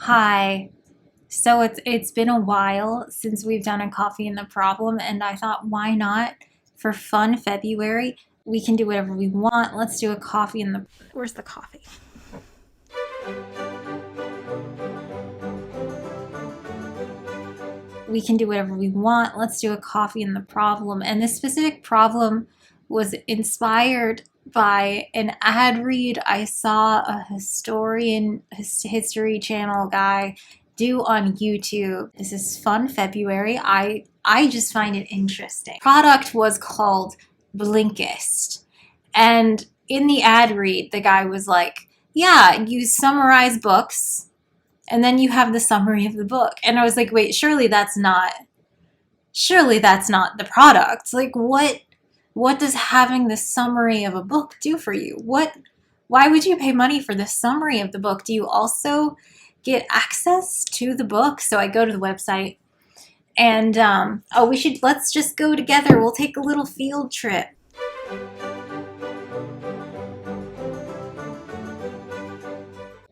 Hi. So it's been a while since we've done a coffee and the problem, and I thought, why not? For fun February, we can do whatever we want. Let's do a coffee and the Where's the coffee? We can do whatever we want. Let's do a coffee and the problem. And this specific problem was inspired by an ad read I saw a history channel guy do on YouTube. This is fun February. I just find it interesting. Product was called Blinkist. And in the ad read, the guy was like, yeah, you summarize books and then you have the summary of the book. And I was like, wait, surely that's not the product. Like what does having the summary of a book do for you? Why would you pay money for the summary of the book? Do you also get access to the book? So I go to the website and let's just go together. We'll take a little field trip.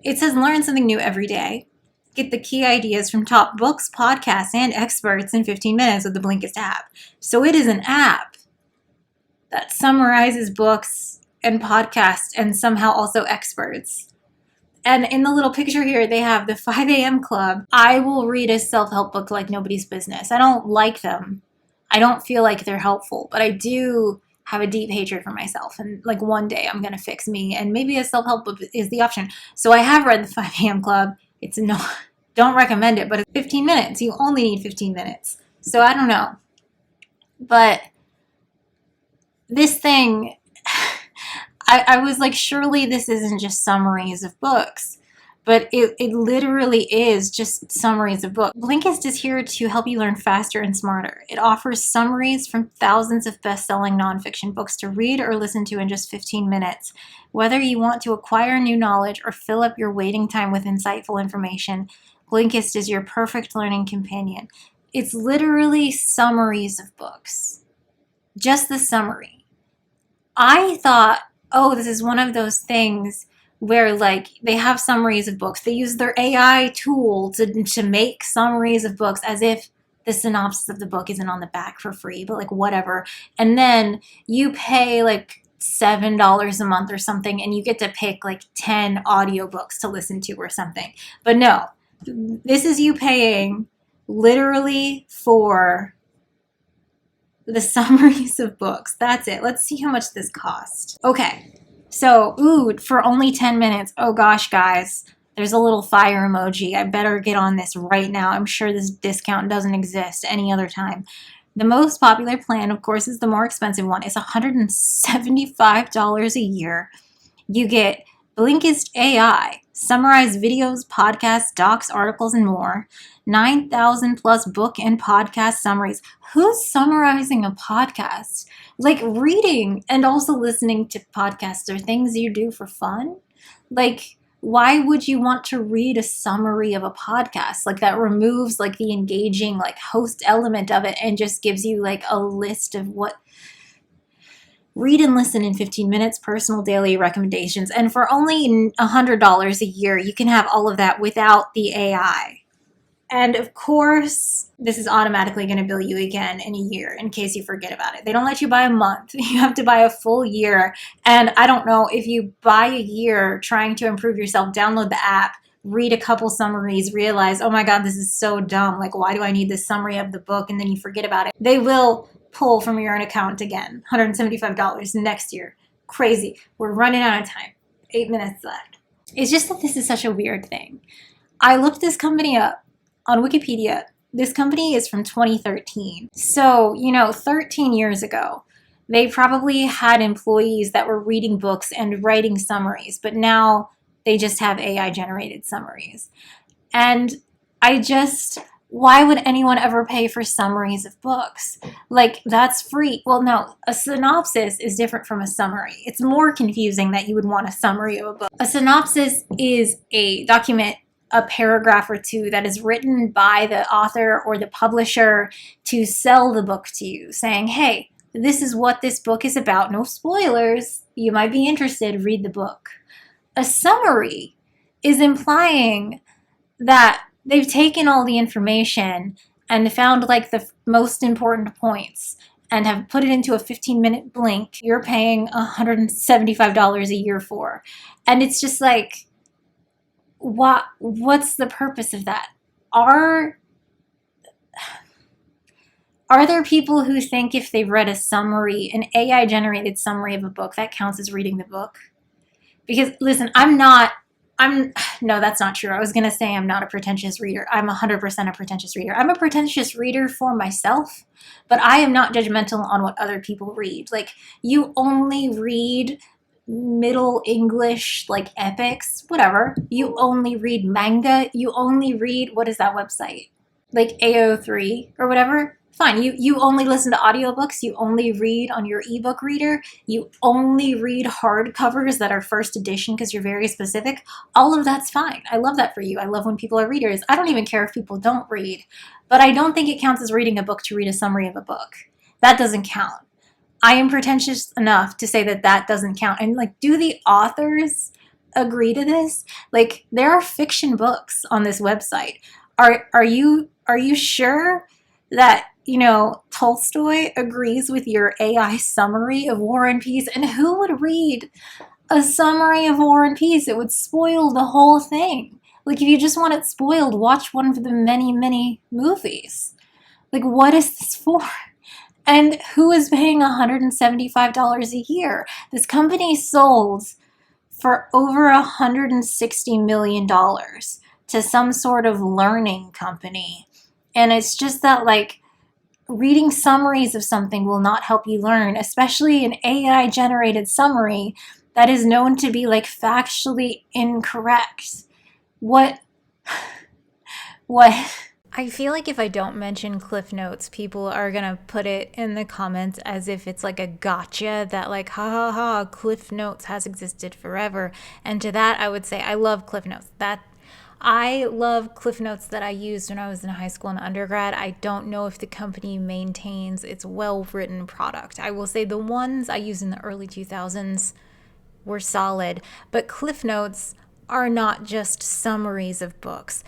It says learn something new every day. Get the key ideas from top books, podcasts, and experts in 15 minutes with the Blinkist app. So it is an app that summarizes books and podcasts and somehow also experts. And in the little picture here, they have the 5 a.m. club. I will read a self-help book like nobody's business. I don't like them. I don't feel like they're helpful, but I do have a deep hatred for myself. And like one day I'm going to fix me, and maybe a self-help book is the option. So I have read the 5 a.m. club. It's don't recommend it, but it's 15 minutes. You only need 15 minutes. So I don't know. But this thing, I was like, surely this isn't just summaries of books. But it literally is just summaries of books. Blinkist is here to help you learn faster and smarter. It offers summaries from thousands of best-selling nonfiction books to read or listen to in just 15 minutes. Whether you want to acquire new knowledge or fill up your waiting time with insightful information, Blinkist is your perfect learning companion. It's literally summaries of books. Just the summary. I thought, oh, this is one of those things where like they have summaries of books. They use their AI tool to make summaries of books as if the synopsis of the book isn't on the back for free, but like whatever. And then you pay like $7 a month or something and you get to pick like 10 audiobooks to listen to or something. But no, this is you paying literally for the summaries of books. That's it. Let's see how much this cost. Okay. So, for only 10 minutes. Oh gosh, guys, there's a little fire emoji. I better get on this right now. I'm sure this discount doesn't exist any other time. The most popular plan, of course, is the more expensive one. It's $175 a year. You get Blinkist AI, summarized videos, podcasts, docs, articles, and more. 9,000 plus book and podcast summaries. Who's summarizing a podcast? Like reading and also listening to podcasts are things you do for fun. Like, why would you want to read a summary of a podcast? Like that removes like the engaging like host element of it and just gives you like a list of what. Read and listen in 15 minutes, personal daily recommendations. And for only $100 a year, you can have all of that without the AI. And of course, this is automatically going to bill you again in a year in case you forget about it. They don't let you buy a month. You have to buy a full year. And I don't know, if you buy a year trying to improve yourself, download the app, read a couple summaries, realize, oh my God, this is so dumb. Like, why do I need this summary of the book? And then you forget about it. They will pull from your own account again. $175 next year. Crazy. We're running out of time. 8 minutes left. It's just that this is such a weird thing. I looked this company up on Wikipedia. This company is from 2013. So, 13 years ago, they probably had employees that were reading books and writing summaries, but now they just have AI generated summaries. And why would anyone ever pay for summaries of books? Like, that's free. Well, no, a synopsis is different from a summary. It's more confusing that you would want a summary of a book. A synopsis is a document, a paragraph or two that is written by the author or the publisher to sell the book to you, saying, hey, this is what this book is about. No spoilers. You might be interested. Read the book. A summary is implying that they've taken all the information and found like the most important points and have put it into a 15-minute blink you're paying $175 a year for. And it's just like, what's the purpose of that? Are there people who think if they've read a summary, an AI generated summary of a book, that counts as reading the book? Because listen, no, that's not true. I was going to say I'm not a pretentious reader. I'm 100% a pretentious reader. I'm a pretentious reader for myself, but I am not judgmental on what other people read. Like, you only read Middle English, like epics, whatever. You only read manga. You only read, what is that website? Like AO3 or whatever. Fine, you only listen to audiobooks, you only read on your ebook reader, you only read hardcovers that are first edition because you're very specific. All of that's fine. I love that for you. I love when people are readers. I don't even care if people don't read, but I don't think it counts as reading a book to read a summary of a book. That doesn't count. I am pretentious enough to say that that doesn't count. And like, do the authors agree to this? Like, there are fiction books on this website. Are you sure that, Tolstoy agrees with your AI summary of War and Peace? And who would read a summary of War and Peace? It would spoil the whole thing. Like, if you just want it spoiled, watch one of the many, many movies. Like, what is this for? And who is paying $175 a year? This company sold for over $160 million to some sort of learning company. And it's just that, like, reading summaries of something will not help you learn, especially an AI generated summary that is known to be like factually incorrect. What? I feel like if I don't mention Cliff Notes, people are gonna put it in the comments as if it's like a gotcha, that like, ha ha ha, Cliff Notes has existed forever. And to that, I would say I love Cliff Notes. I love Cliff Notes that I used when I was in high school and undergrad. I don't know if the company maintains its well-written product. I will say the ones I used in the early 2000s were solid, but Cliff Notes are not just summaries of books.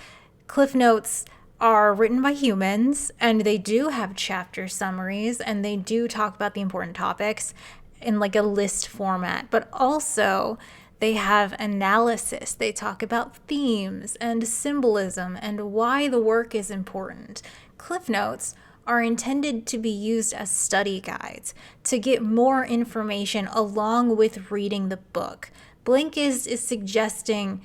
Cliff Notes are written by humans, and they do have chapter summaries, and they do talk about the important topics in like a list format, but also they have analysis. They talk about themes and symbolism and why the work is important. Cliff Notes are intended to be used as study guides to get more information along with reading the book. Blinkist is suggesting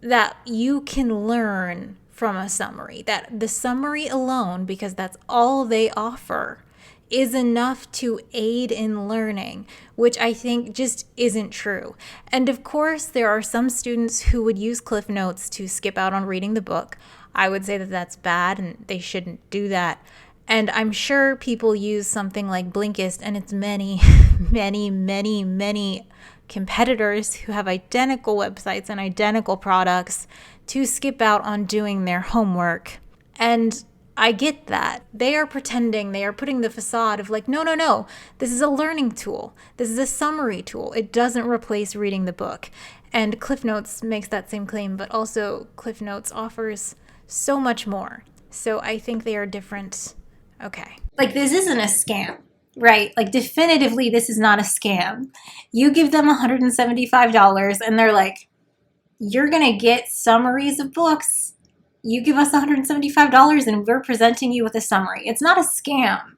that you can learn from a summary, that the summary alone, because that's all they offer, is enough to aid in learning, which I think just isn't true. And of course, there are some students who would use Cliff Notes to skip out on reading the book. I would say that that's bad and they shouldn't do that. And I'm sure people use something like Blinkist and its many, many, many, many competitors who have identical websites and identical products to skip out on doing their homework. And I get that. They are pretending, they are putting the facade of like, no, this is a learning tool. This is a summary tool. It doesn't replace reading the book. And Cliff Notes makes that same claim, but also Cliff Notes offers so much more. So I think they are different. Okay. Like, this isn't a scam, right? Like, definitively, this is not a scam. You give them $175 and they're like, you're going to get summaries of books. You give us $175 and we're presenting you with a summary. It's not a scam.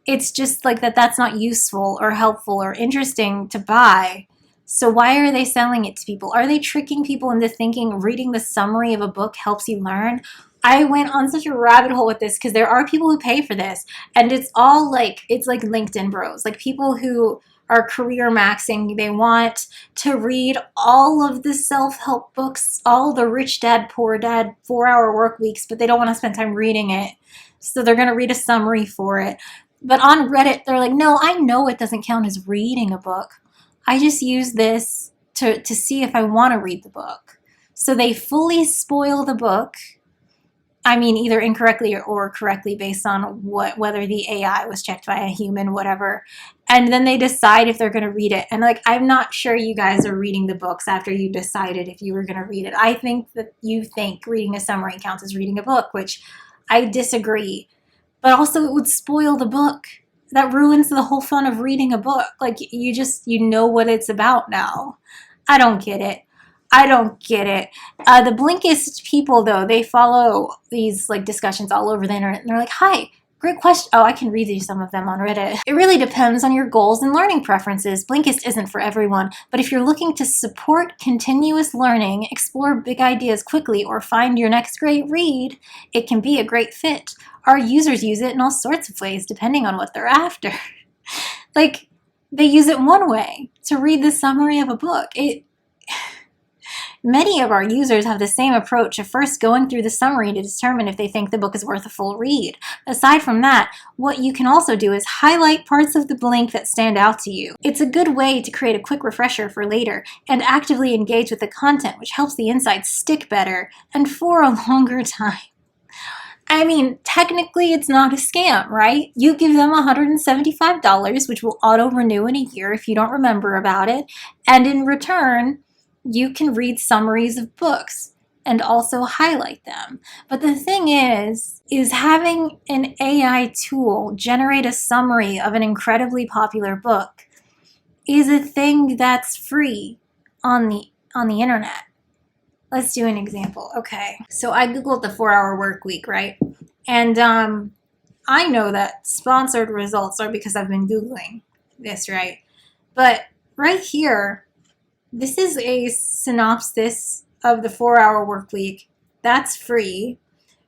It's just like that's not useful or helpful or interesting to buy. So why are they selling it to people? Are they tricking people into thinking reading the summary of a book helps you learn? I went on such a rabbit hole with this because there are people who pay for this, and it's all like, it's like LinkedIn bros, like people who are career maxing. They want to read all of the self-help books, all the Rich Dad, Poor Dad 4-hour work weeks, but they don't want to spend time reading it. So they're going to read a summary for it. But on Reddit, they're like, no, I know it doesn't count as reading a book. I just use this to see if I want to read the book. So they fully spoil the book I mean, either incorrectly or correctly based on whether the AI was checked by a human, whatever. And then they decide if they're going to read it. And like, I'm not sure you guys are reading the books after you decided if you were going to read it. I think that you think reading a summary counts as reading a book, which I disagree. But also it would spoil the book. That ruins the whole fun of reading a book. Like, you know what it's about now. I don't get it. I don't get it. The Blinkist people, though, they follow these like discussions all over the internet, and they're like, "Hi, great question." Oh, I can read you some of them on Reddit. It really depends on your goals and learning preferences. Blinkist isn't for everyone, but if you're looking to support continuous learning, explore big ideas quickly, or find your next great read, it can be a great fit. Our users use it in all sorts of ways, depending on what they're after. Like, they use it one way, to read the summary of a book. Many of our users have the same approach of first going through the summary to determine if they think the book is worth a full read. Aside from that, what you can also do is highlight parts of the blink that stand out to you. It's a good way to create a quick refresher for later and actively engage with the content, which helps the insights stick better and for a longer time. I mean, technically it's not a scam, right? You give them $175, which will auto-renew in a year if you don't remember about it, and in return, you can read summaries of books and also highlight them. But the thing is having an AI tool generate a summary of an incredibly popular book is a thing that's free on the internet. Let's do an example. Okay, so I Googled the 4-hour work week, right? And I know that sponsored results are because I've been Googling this, right? But right here, this is a synopsis of the 4-hour work week. That's free,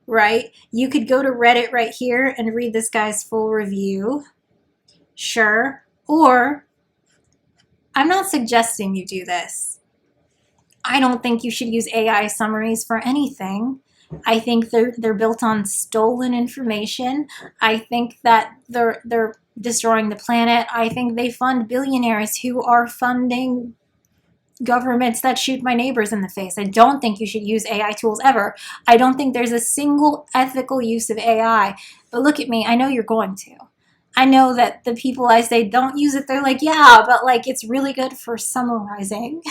right? You could go to Reddit right here and read this guy's full review. Sure. Or, I'm not suggesting you do this. I don't think you should use AI summaries for anything. I think they're built on stolen information. I think that they're destroying the planet. I think they fund billionaires who are funding governments that shoot my neighbors in the face. I don't think you should use AI tools ever. I don't think there's a single ethical use of AI. But look at me, I know you're going to. I know that the people I say don't use it, they're like, yeah, but like it's really good for summarizing.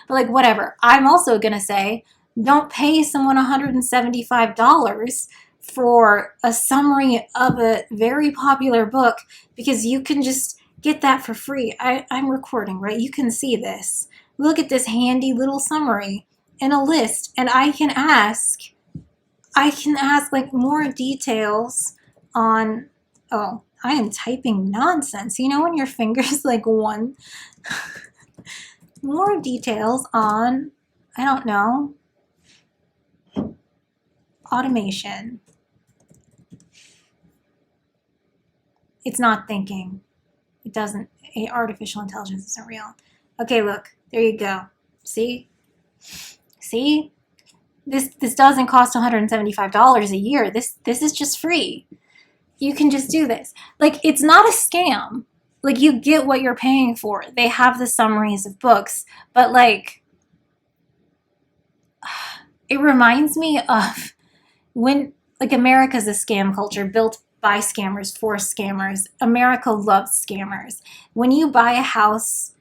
But like whatever. I'm also gonna say, don't pay someone $175 for a summary of a very popular book because you can just get that for free. I'm recording, right? You can see this. Look at this handy little summary and a list, and I can ask like more details on, oh, I am typing nonsense. You know when your fingers like one, more details on, I don't know, automation. It's not thinking. It doesn't, artificial intelligence isn't real. Okay, look. There you go. See? See? This doesn't cost $175 a year. This is just free. You can just do this. Like, it's not a scam. Like, you get what you're paying for. They have the summaries of books, but like, it reminds me of when, like, America's a scam culture built by scammers for scammers. America loves scammers. When you buy a house,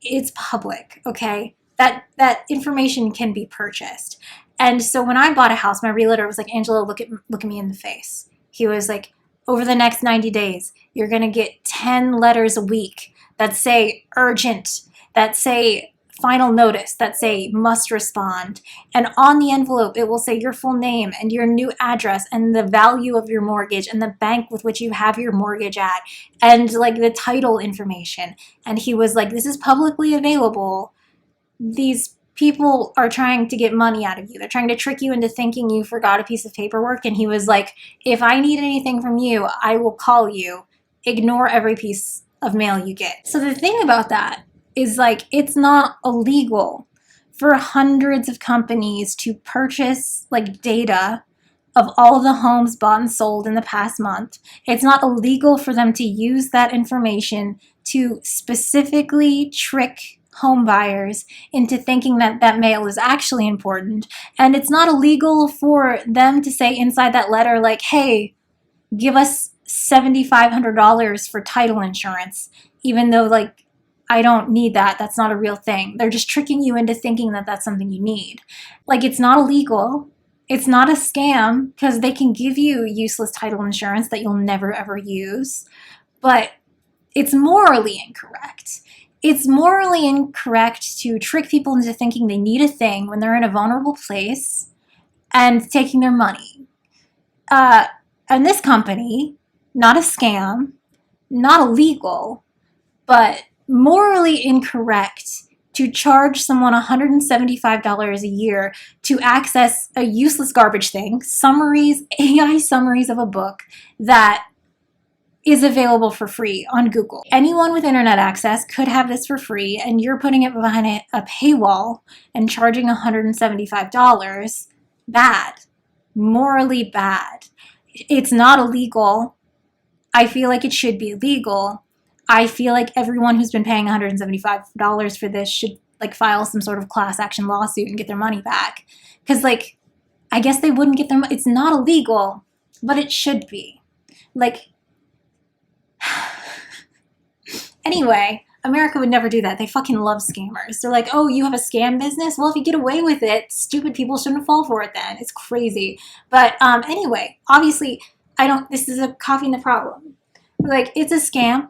it's public, okay? That information can be purchased. And so when I bought a house, my realtor was like, Angela, look at me in the face. He was like, over the next 90 days, you're gonna get 10 letters a week that say urgent, that say final notice, that say must respond. And on the envelope, it will say your full name and your new address and the value of your mortgage and the bank with which you have your mortgage at and like the title information. And he was like, this is publicly available. These people are trying to get money out of you. They're trying to trick you into thinking you forgot a piece of paperwork. And he was like, if I need anything from you, I will call you. Ignore every piece of mail you get. So the thing about that is like, it's not illegal for hundreds of companies to purchase like data of all the homes bought and sold in the past month. It's not illegal for them to use that information to specifically trick home buyers into thinking that that mail is actually important. And it's not illegal for them to say inside that letter, like, hey, give us $7,500 for title insurance, even though, like, I don't need that. That's not a real thing. They're just tricking you into thinking that that's something you need. Like, it's not illegal. It's not a scam, because they can give you useless title insurance that you'll never ever use. But it's morally incorrect. It's morally incorrect to trick people into thinking they need a thing when they're in a vulnerable place and taking their money. And this company, not a scam, not illegal, but morally incorrect to charge someone $175 a year to access a useless garbage thing, summaries, AI summaries of a book that is available for free on Google. Anyone with internet access could have this for free, and you're putting it behind a paywall and charging $175. Bad. Morally bad. It's not illegal. I feel like it should be illegal. I feel like everyone who's been paying $175 for this should, like, file some sort of class action lawsuit and get their money back. Because, like, I guess they wouldn't get their money. It's not illegal, but it should be. Like, anyway, America would never do that. They fucking love scammers. They're like, oh, you have a scam business? Well, if you get away with it, stupid people shouldn't fall for it then. It's crazy. But anyway, obviously, this is a coffee in the problem. Like, it's a scam.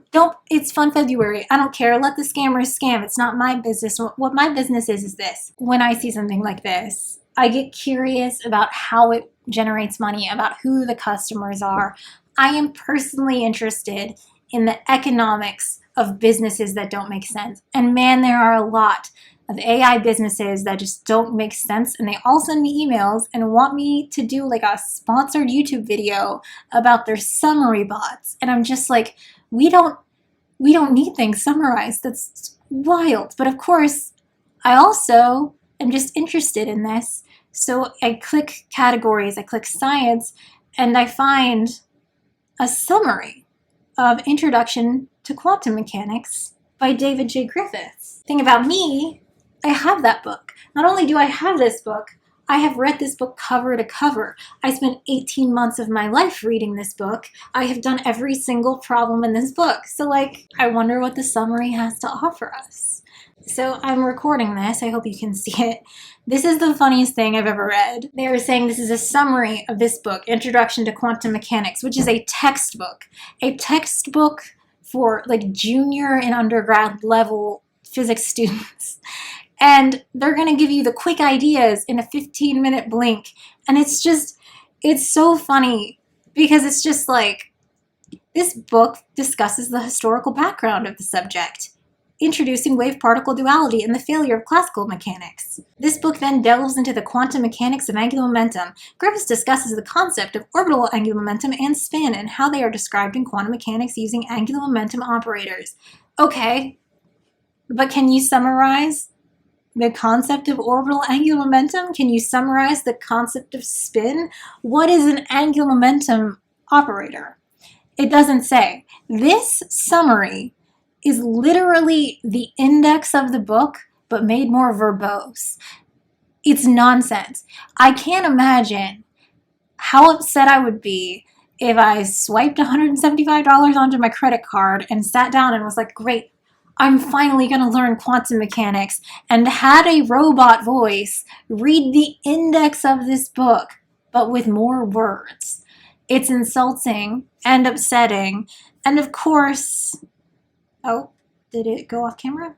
It's Fun February. I don't care. Let the scammers scam. It's not my business. What my business is this. When I see something like this, I get curious about how it generates money, about who the customers are. I am personally interested in the economics of businesses that don't make sense. And man, there are a lot of AI businesses that just don't make sense, and they all send me emails and want me to do like a sponsored YouTube video about their summary bots. And I'm just like, we don't need things summarized. That's wild. But of course, I also am just interested in this. So I click categories, I click science, and I find a summary of Introduction to Quantum Mechanics by David J. Griffiths. Thing about me, I have that book. Not only do I have this book, I have read this book cover to cover. I spent 18 months of my life reading this book. I have done every single problem in this book. So, like, I wonder what the summary has to offer us. So I'm recording this. I hope you can see it. This is the funniest thing I've ever read. They were saying this is a summary of this book, Introduction to Quantum Mechanics, which is a textbook. A textbook for, like, junior and undergrad level physics students. And they're going to give you the quick ideas in a 15-minute blink. And it's so funny because it's just like, this book discusses the historical background of the subject, introducing wave-particle duality and the failure of classical mechanics. This book then delves into the quantum mechanics of angular momentum. Griffiths discusses the concept of orbital angular momentum and spin and how they are described in quantum mechanics using angular momentum operators. Okay, but can you summarize the concept of orbital angular momentum? Can you summarize the concept of spin? What is an angular momentum operator? It doesn't say. This summary is literally the index of the book, but made more verbose. It's nonsense. I can't imagine how upset I would be if I swiped $175 onto my credit card and sat down and was like, great, I'm finally going to learn quantum mechanics, and had a robot voice read the index of this book, but with more words. It's insulting and upsetting. And of course, oh, did it go off camera?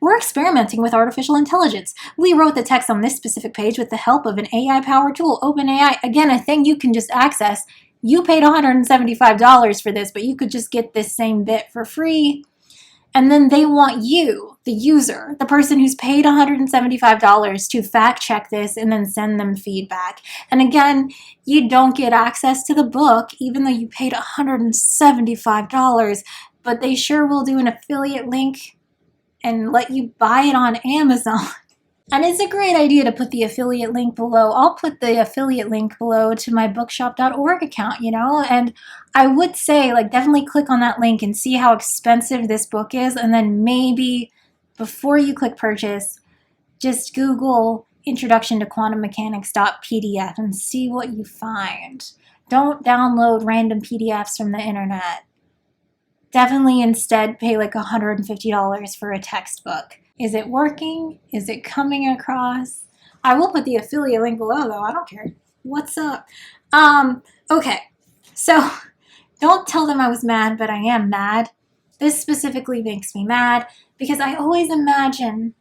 We're experimenting with artificial intelligence. We wrote the text on this specific page with the help of an AI-powered tool, OpenAI. Again, a thing you can just access. You paid $175 for this, but you could just get this same bit for free. And then they want you, the user, the person who's paid $175 to fact check this and then send them feedback. And again, you don't get access to the book, even though you paid $175, but they sure will do an affiliate link and let you buy it on Amazon. And it's a great idea to put the affiliate link below. I'll put the affiliate link below to my bookshop.org account, and I would say, definitely click on that link and see how expensive this book is. And then maybe before you click purchase, just Google Introduction to Quantum Mechanics.pdf and see what you find. Don't download random PDFs from the internet. Definitely instead pay $150 for a textbook. Is it working? Is it coming across? I will put the affiliate link below though, I don't care. What's up? Okay, so don't tell them I was mad, but I am mad. This specifically makes me mad because I always imagine,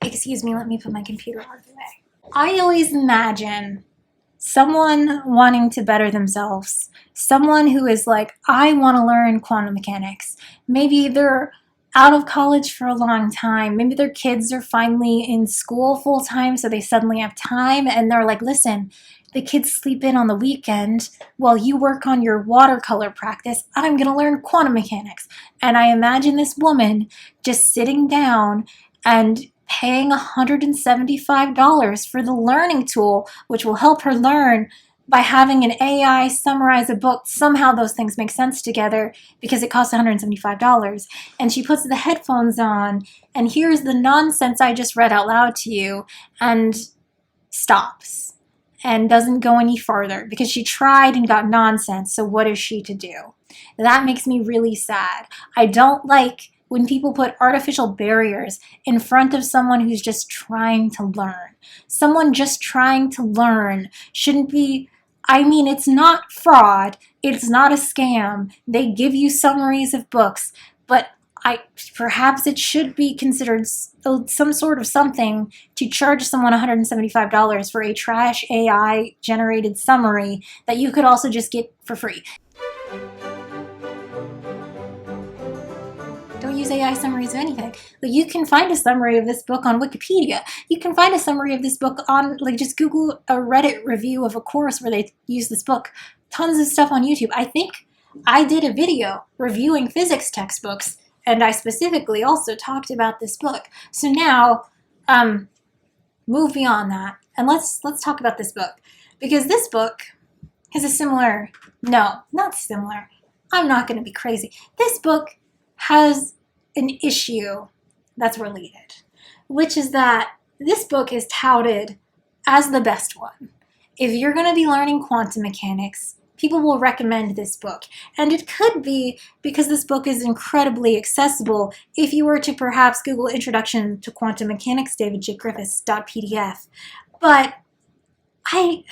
excuse me, let me put my computer out of the way. I always imagine someone wanting to better themselves, someone who is like, I want to learn quantum mechanics. Maybe they're out of college for a long time. Maybe their kids are finally in school full time, so they suddenly have time, and they're like, listen, the kids sleep in on the weekend while you work on your watercolor practice. I'm going to learn quantum mechanics. And I imagine this woman just sitting down and paying $175 for the learning tool, which will help her learn by having an AI summarize a book. Somehow those things make sense together because it costs $175. And she puts the headphones on and hears the nonsense I just read out loud to you and stops and doesn't go any farther because she tried and got nonsense. So what is she to do? That makes me really sad. I don't like when people put artificial barriers in front of someone who's just trying to learn. Someone just trying to learn shouldn't be, it's not fraud. It's not a scam. They give you summaries of books, but perhaps it should be considered some sort of something to charge someone $175 for a trash AI generated summary that you could also just get for free. Don't use AI summaries of anything. You can find a summary of this book on Wikipedia. You can find a summary of this book on, just Google a Reddit review of a course where they use this book. Tons of stuff on YouTube. I think I did a video reviewing physics textbooks, and I specifically also talked about this book. So now, move beyond that, and let's talk about this book. Because this book has a similar, no, not similar. I'm not going to be crazy. This book has an issue that's related, which is that this book is touted as the best one. If you're going to be learning quantum mechanics, people will recommend this book. And it could be because this book is incredibly accessible if you were to perhaps Google Introduction to Quantum Mechanics, David J. Griffiths.pdf. But I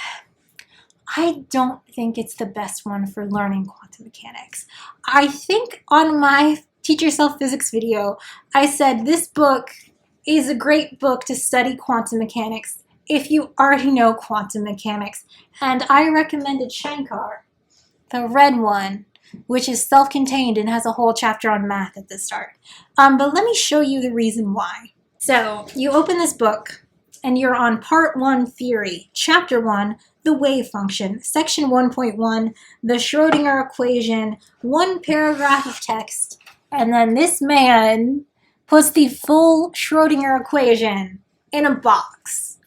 don't think it's the best one for learning quantum mechanics. I think on my Teach Yourself Physics video, I said this book is a great book to study quantum mechanics if you already know quantum mechanics. And I recommended Shankar, the red one, which is self-contained and has a whole chapter on math at the start. But let me show you the reason why. So you open this book and you're on part 1 theory, chapter 1, the wave function, section 1.1, the Schrodinger equation, 1 paragraph of text, and then this man puts the full Schrodinger equation in a box.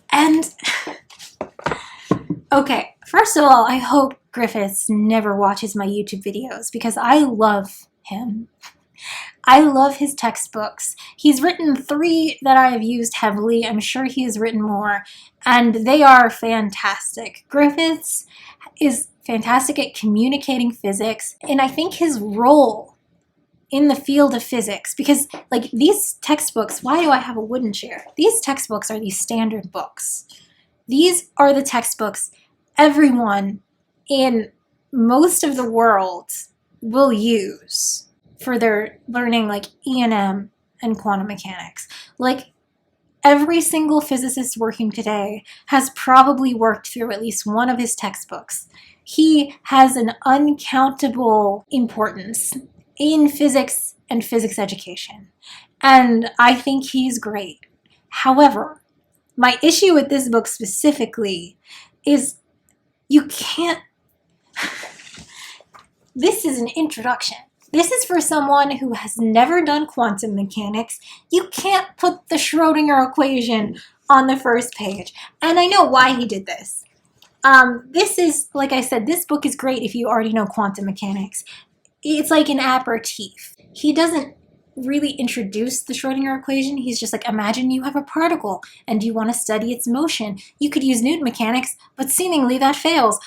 And, okay, first of all, I hope Griffiths never watches my YouTube videos because I love him. I love his textbooks. He's written 3 that I have used heavily. I'm sure he has written more, and they are fantastic. Griffiths is fantastic at communicating physics, and I think his role in the field of physics, because these textbooks, why do I have a wooden chair? These textbooks are these standard books. These are the textbooks everyone in most of the world will use for their learning E&M and quantum mechanics. Every single physicist working today has probably worked through at least one of his textbooks. He has an uncountable importance in physics and physics education, and I think he's great. However, my issue with this book specifically is you can't, this is an introduction. This is for someone who has never done quantum mechanics. You can't put the Schrodinger equation on the first page. And I know why he did this. This is, like I said, this book is great if you already know quantum mechanics. It's like an aperitif. He doesn't really introduce the Schrodinger equation. He's just like, imagine you have a particle and you want to study its motion. You could use Newton mechanics, but seemingly that fails.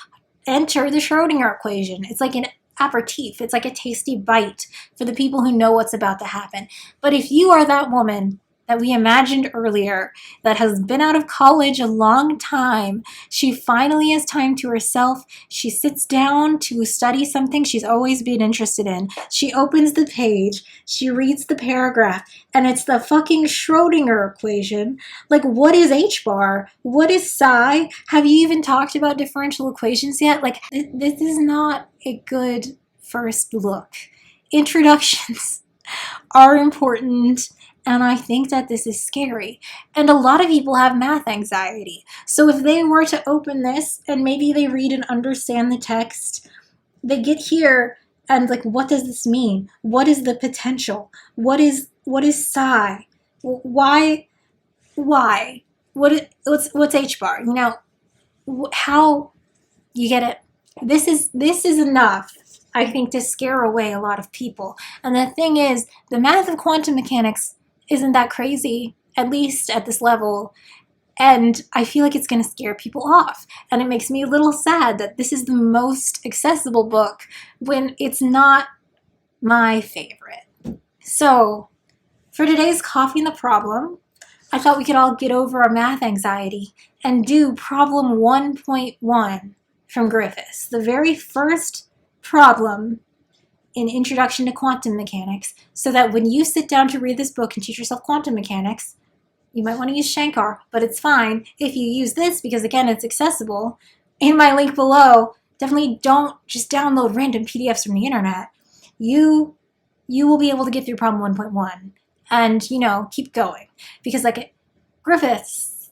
Enter the Schrodinger equation. It's like an aperitif. It's like a tasty bite for the people who know what's about to happen. But if you are that woman that we imagined earlier, that has been out of college a long time, she finally has time to herself. She sits down to study something she's always been interested in. She opens the page, she reads the paragraph, and it's the fucking Schrodinger equation. Like, what is H bar? What is psi? Have you even talked about differential equations yet? Like, this is not a good first look. Introductions are important. And I think that this is scary. And a lot of people have math anxiety. So if they were to open this and maybe they read and understand the text, they get here and like, what does this mean? What is the potential? What is psi? Why? What's H bar? You know, how you get it? This is enough, I think, to scare away a lot of people. And the thing is, the math of quantum mechanics isn't that crazy, at least at this level, and I feel like it's going to scare people off. And it makes me a little sad that this is the most accessible book when it's not my favorite. So, for today's Coffee and the Problem, I thought we could all get over our math anxiety and do problem 1.1 from Griffiths, the very first problem in Introduction to Quantum Mechanics, so that when you sit down to read this book and teach yourself quantum mechanics, you might want to use Shankar, but it's fine if you use this because, again, it's accessible. In my link below, definitely don't just download random PDFs from the internet. You will be able to get through problem 1.1 and, you know, keep going. Because, like, Griffiths,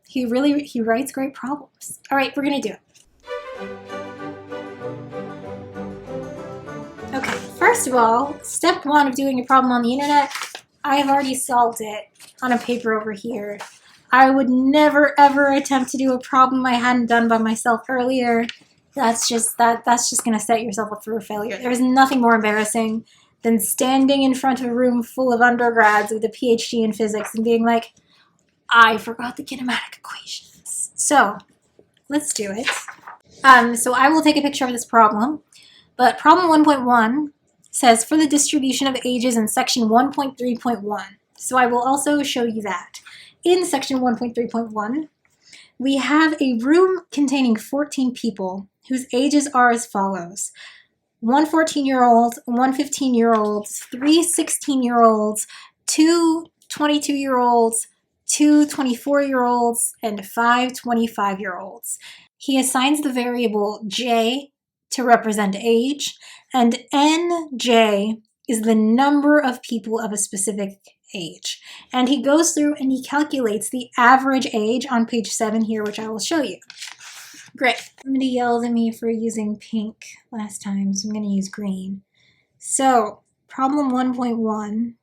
he writes great problems. All right, we're going to do it. Okay, first of all, step one of doing a problem on the internet, I have already solved it on a paper over here. I would never ever attempt to do a problem I hadn't done by myself earlier. That's just gonna set yourself up for a failure. There's nothing more embarrassing than standing in front of a room full of undergrads with a PhD in physics and being like, I forgot the kinematic equations. So, let's do it. So I will take a picture of this problem. But problem 1.1 says for the distribution of ages in section 1.3.1. So I will also show you that. In section 1.3.1, we have a room containing 14 people whose ages are as follows. 1 14-year-old, 1 15-year-old, 3 16-year-olds, 2 22-year-olds, 2 24-year-olds, and 5 25-year-olds. He assigns the variable j to represent age, and nj is the number of people of a specific age. And he goes through and he calculates the average age on page 7 here, which I will show you. Great. Somebody yelled at me for using pink last time, so I'm going to use green. So, problem 1.1,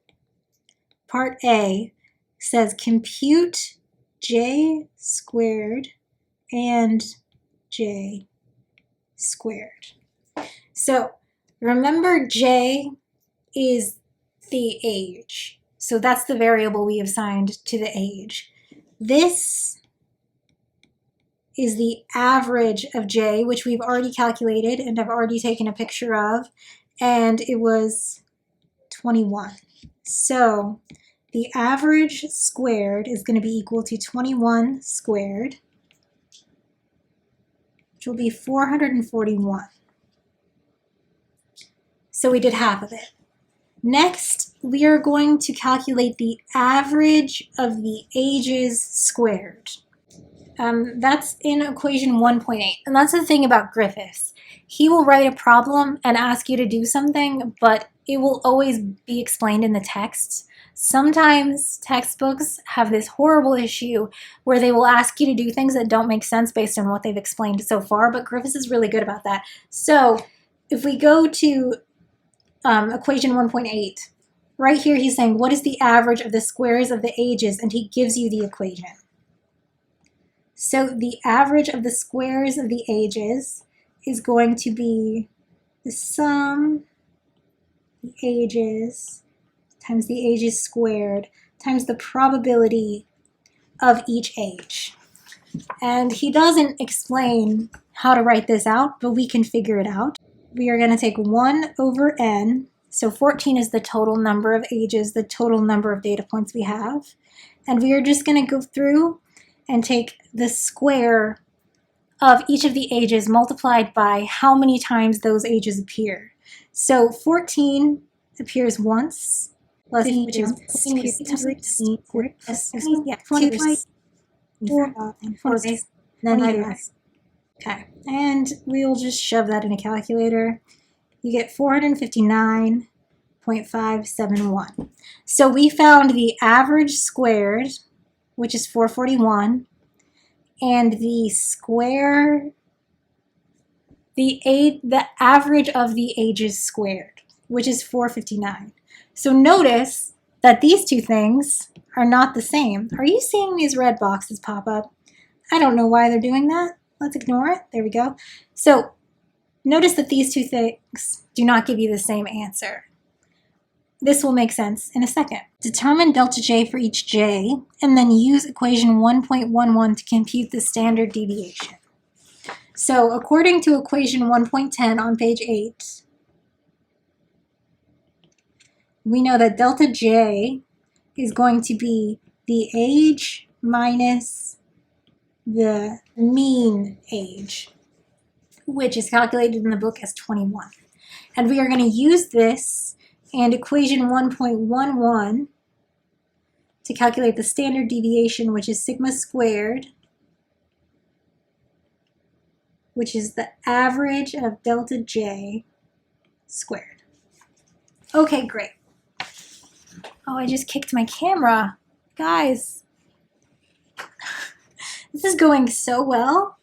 part A, says compute j squared and j squared. So remember, j is the age. So that's the variable we assigned to the age. This is the average of j, which we've already calculated and I've already taken a picture of, and it was 21. So the average squared is going to be equal to 21 squared, which will be 441. So we did half of it. Next, we are going to calculate the average of the ages squared. That's in equation 1.8. And that's the thing about Griffiths. He will write a problem and ask you to do something, but it will always be explained in the text. Sometimes textbooks have this horrible issue where they will ask you to do things that don't make sense based on what they've explained so far, but Griffiths is really good about that. So if we go to equation 1.8. Right here he's saying, what is the average of the squares of the ages? And he gives you the equation. So the average of the squares of the ages is going to be the sum of the ages times the ages squared times the probability of each age. And he doesn't explain how to write this out, but we can figure it out. We are going to take 1 over n. So 14 is the total number of ages, the total number of data points we have. And we are just going to go through and take the square of each of the ages multiplied by how many times those ages appear. So 14 appears once, which is 4 days, then years. Okay, and we will just shove that in a calculator. You get 459.571. So we found the average squared, which is 441, and the average of the ages squared, which is 459. So notice that these two things are not the same. Are you seeing these red boxes pop up? I don't know why they're doing that. Let's ignore it. There we go. So notice that these two things do not give you the same answer. This will make sense in a second. Determine delta J for each J, and then use equation 1.11 to compute the standard deviation. So according to equation 1.10 on page 8, we know that delta J is going to be the age minus the mean age, which is calculated in the book as 21. And we are going to use this and equation 1.11 to calculate the standard deviation, which is sigma squared, which is the average of delta J squared. Okay, great. Oh, I just kicked my camera. Guys, this is going so well.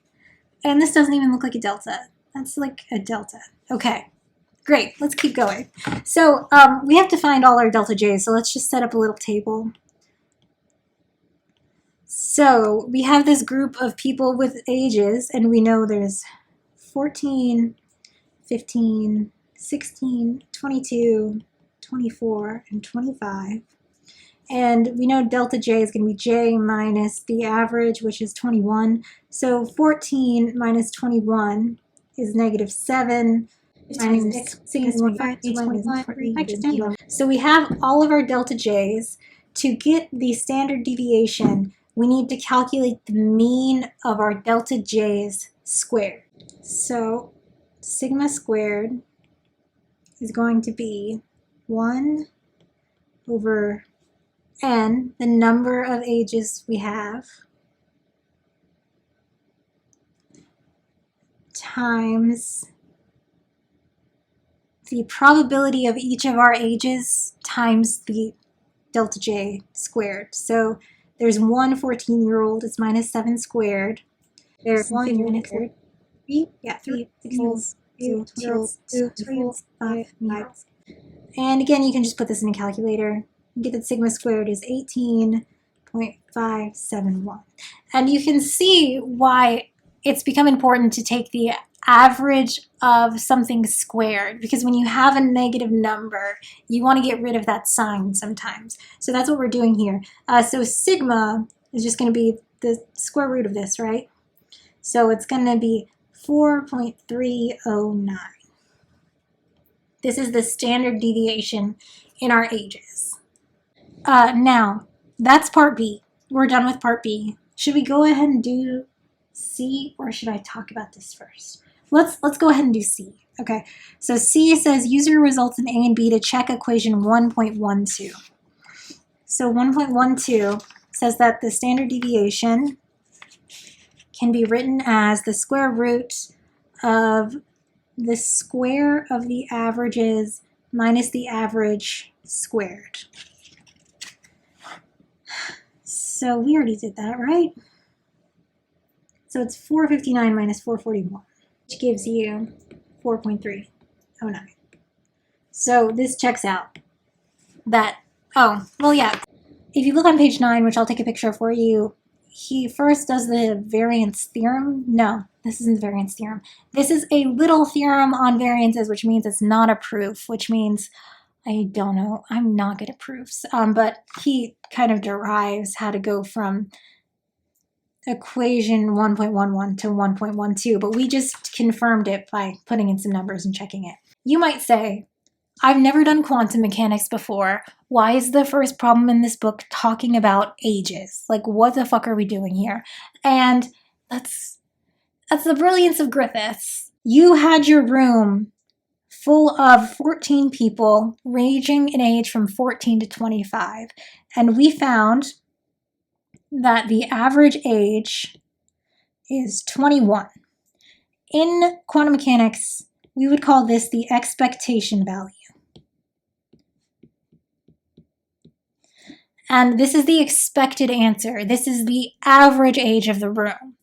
And this doesn't even look like a delta. That's like a delta. Okay, great. Let's keep going. So we have to find all our delta J's. So let's just set up a little table. So we have this group of people with ages, and we know there's 14, 15, 16, 22, 24, and 25. And we know delta J is going to be J minus the average, which is 21. So 14 minus 21 is negative 7. Minus 21. So we have all of our delta J's. To get the standard deviation, we need to calculate the mean of our delta J's squared. So sigma squared is going to be 1 over n, the number of ages we have, times the probability of each of our ages times the delta J squared. So there's one 14-year-old, it's minus 7 squared. There's 1 3, 3, 5. And again, you can just put this in a calculator. You get that sigma squared is 18.571. And you can see why it's become important to take the average of something squared, because when you have a negative number, you want to get rid of that sign sometimes. So that's what we're doing here. So sigma is just going to be the square root of this, right? So it's going to be 4.309. This is the standard deviation in our ages. Now, that's part B. We're done with part B. Should we go ahead and do C, or should I talk about this first? Let's go ahead and do C. Okay, so C says use your results in A and B to check equation 1.12. So 1.12 says that the standard deviation can be written as the square root of the square of the averages minus the average squared. So we already did that, right? So it's 459 minus 441, which gives you 4.309. So this checks out. If you look on page 9, which I'll take a picture for you, he first does the variance theorem. No, this isn't the variance theorem. This is a little theorem on variances, which means it's not a proof, which means, I don't know, I'm not good at proofs. But he kind of derives how to go from equation 1.11 to 1.12, but we just confirmed it by putting in some numbers and checking it. You might say, I've never done quantum mechanics before. Why is the first problem in this book talking about ages? Like, what the fuck are we doing here? And that's the brilliance of Griffiths. You had your room full of 14 people ranging in age from 14 to 25. And we found that the average age is 21. In quantum mechanics, we would call this the expectation value. And this is the expected answer. This is the average age of the room.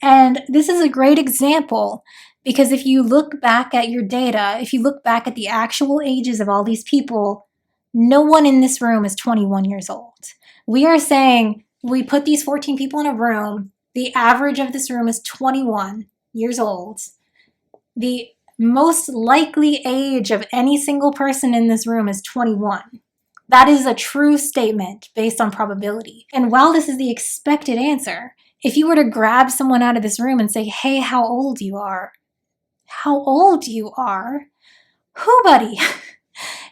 And this is a great example because if you look back at your data, if you look back at the actual ages of all these people, no one in this room is 21 years old. We are saying we put these 14 people in a room. The average of this room is 21 years old. The most likely age of any single person in this room is 21. That is a true statement based on probability. And while this is the expected answer, if you were to grab someone out of this room and say, hey, how old you are? How old you are? Who, buddy?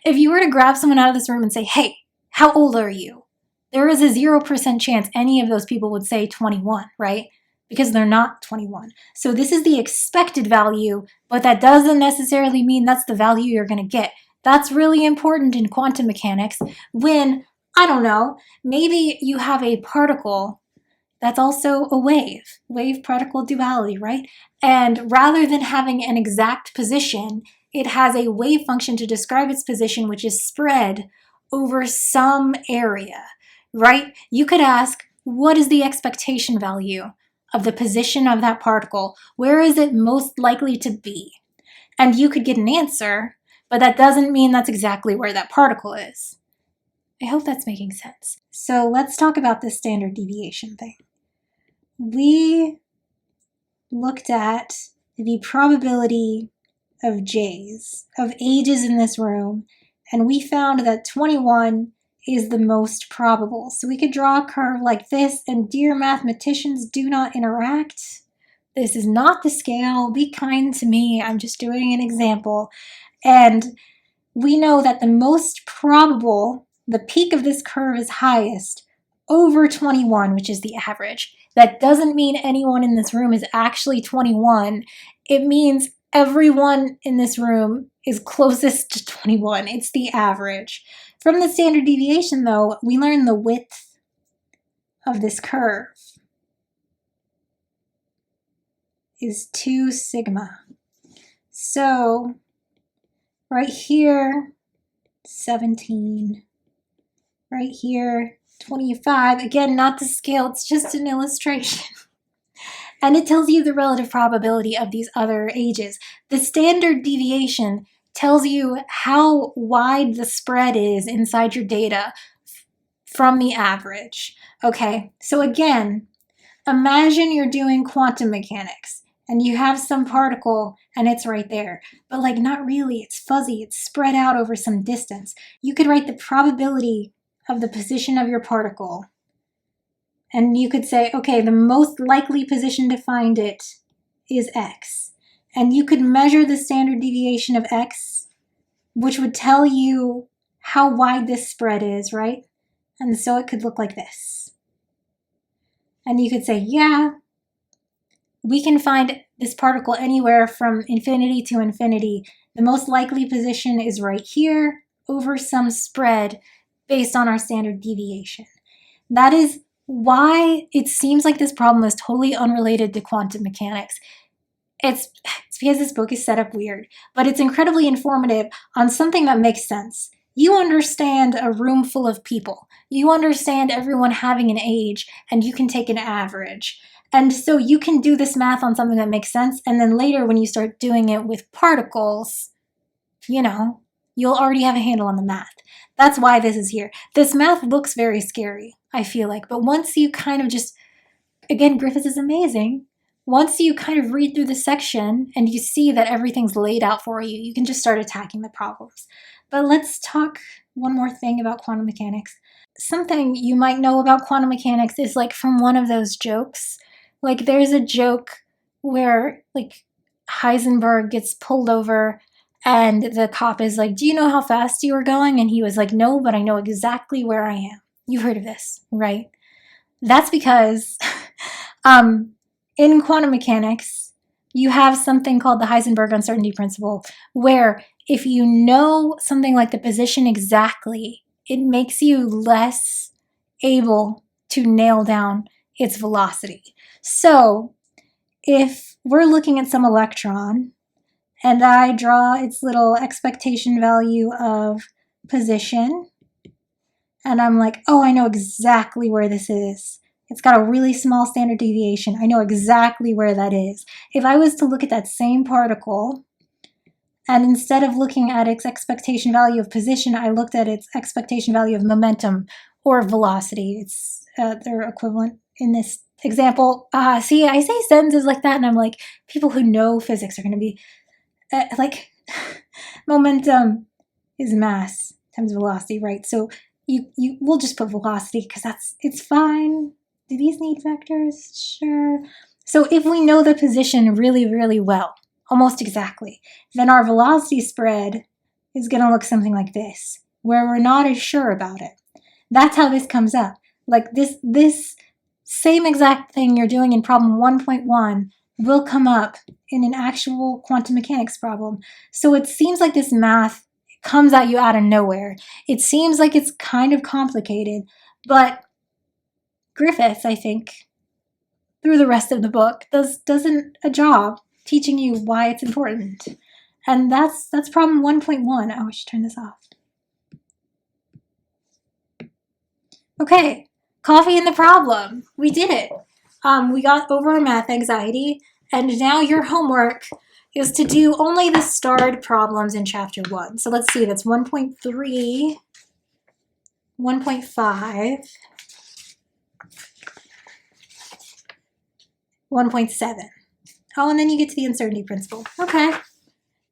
If you were to grab someone out of this room and say, hey, how old are you? There is a 0% chance any of those people would say 21, right? Because they're not 21. So this is the expected value, but that doesn't necessarily mean that's the value you're going to get. That's really important in quantum mechanics when, I don't know, maybe you have a particle that's also a wave-particle duality, right? And rather than having an exact position, it has a wave function to describe its position, which is spread over some area, right? You could ask, what is the expectation value of the position of that particle? Where is it most likely to be? And you could get an answer, but that doesn't mean that's exactly where that particle is. I hope that's making sense. So let's talk about this standard deviation thing. We looked at the probability of J's, of ages in this room, and we found that 21 is the most probable. So we could draw a curve like this, and dear mathematicians, do not interact. This is not the scale. Be kind to me. I'm just doing an example. And we know that the most probable, the peak of this curve is highest over 21, which is the average. That doesn't mean anyone in this room is actually 21. It means everyone in this room is closest to 21. It's the average. From the standard deviation, though, we learn the width of this curve is 2 sigma. So right here, 17. Right here, 25. Again, not the scale, it's just an illustration. And it tells you the relative probability of these other ages. The standard deviation tells you how wide the spread is inside your data from the average. Okay, so again, imagine you're doing quantum mechanics and you have some particle and it's right there. But like not really, it's fuzzy, it's spread out over some distance. You could write the probability of the position of your particle. And you could say, okay, the most likely position to find it is X. And you could measure the standard deviation of X, which would tell you how wide this spread is, right? And so it could look like this. And you could say, yeah, we can find this particle anywhere from infinity to infinity. The most likely position is right here over some spread based on our standard deviation. That is why it seems like this problem is totally unrelated to quantum mechanics. It's because this book is set up weird, but it's incredibly informative on something that makes sense. You understand a room full of people. You understand everyone having an age, and you can take an average. And so you can do this math on something that makes sense, and then later when you start doing it with particles, you you'll already have a handle on the math. That's why this is here. This math looks very scary, I feel like, but once you kind of just, again, Griffiths is amazing. Once you kind of read through the section and you see that everything's laid out for you, you can just start attacking the problems. But let's talk one more thing about quantum mechanics. Something you might know about quantum mechanics is like from one of those jokes. Like there's a joke where like Heisenberg gets pulled over and the cop is like, do you know how fast you were going? And he was like, no, but I know exactly where I am. You've heard of this, right? That's because in quantum mechanics, you have something called the Heisenberg uncertainty principle, where if you know something like the position exactly, it makes you less able to nail down its velocity. So if we're looking at some electron and I draw its little expectation value of position, and I'm like, oh, I know exactly where this is. It's got a really small standard deviation. I know exactly where that is. If I was to look at that same particle, and instead of looking at its expectation value of position, I looked at its expectation value of momentum or velocity. It's they're equivalent in this example. See, I say sentences like that, and I'm like, people who know physics are going to be like, momentum is mass times velocity, right? So we'll just put velocity because it's fine. Do these need vectors? Sure. So if we know the position really, really well, almost exactly, then our velocity spread is going to look something like this, where we're not as sure about it. That's how this comes up. Like this same exact thing you're doing in problem 1.1 will come up in an actual quantum mechanics problem. So it seems like this math comes at you out of nowhere. It seems like it's kind of complicated, but Griffiths, I think, through the rest of the book, does a job teaching you why it's important. And that's problem 1.1. Oh, I should turn this off. Okay, coffee in the problem. We did it. We got over our math anxiety, and now your homework is to do only the starred problems in chapter 1. So let's see, that's 1.3, 1.5, 1.7. Oh, and then you get to the uncertainty principle. Okay.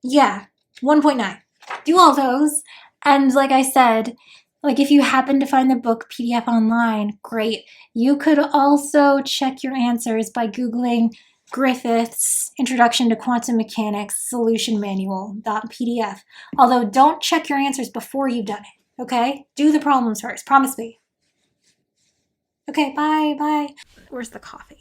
Yeah, 1.9. Do all those. And like I said, like if you happen to find the book PDF online, great. You could also check your answers by Googling Griffiths Introduction to Quantum Mechanics Solution Manual.pdf. Although don't check your answers before you've done it, okay? Do the problems first. Promise me. Okay, bye. Where's the coffee?